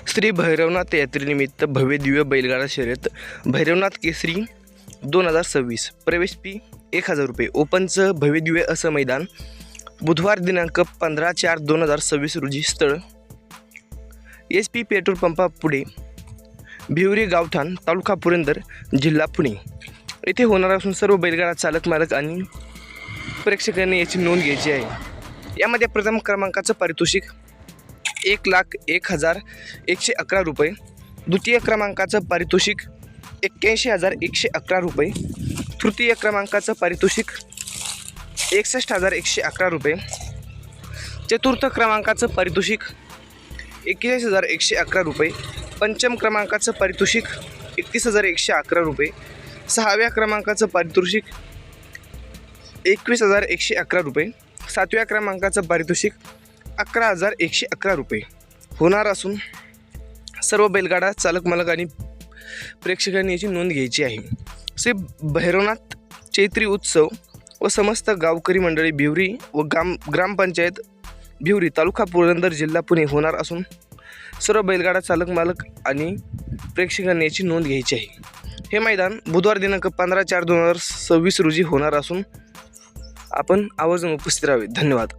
श्री भैरवनाथ यात्रेनिमित्त भव्य दिव्य बैलगाडा शर्यत भैरवनाथ केसरी 2026 प्रवेश फी 1000 रुपये। ओपनचं भव्य दिव्य असं मैदान बुधवार दिनांक 15/4/2026 रोजी स्थळ SP पेट्रोल पंपापुढे भिवरी गावठाण तालुका पुरंदर जिल्हा पुणे येथे होणार असून सर्व बैलगाडा चालक मालक आणि प्रेक्षकांनी याची नोंद घ्यायची आहे। यामध्ये प्रथम क्रमांकाचं पारितोषिक 1,01,111 रुपये, द्वितीय क्रमांकाचं पारितोषिक 81,111 रुपये, तृतीय क्रमांकाचं पारितोषिक 61,111 रुपये, चतुर्थ क्रमांकाचं पारितोषिक 41,111 रुपये, पंचम क्रमांकाचं पारितोषिक 31,111 रुपये, सहाव्या क्रमांकाचं पारितोषिक 21,111 रुपये, सातव्या क्रमांकाचं पारितोषिक 11,111 रुपये होणार असून सर्व बैलगाडा चालक मालक आणि प्रेक्षकांनी याची नोंद घ्यायची आहे। श्री भैरवनाथ चैत्री उत्सव व समस्त गावकरी मंडळी भिवरी व ग्रामपंचायत भिवरी तालुका पुरंदर जिल्हा पुणे होणार असून सर्व बैलगाडा चालक मालक आणि प्रेक्षकांनी याची नोंद घ्यायची आहे। हे मैदान बुधवार दिनांक 15/4/2026 रोजी होणार असून आपण आवर्जून उपस्थित राहावे। धन्यवाद।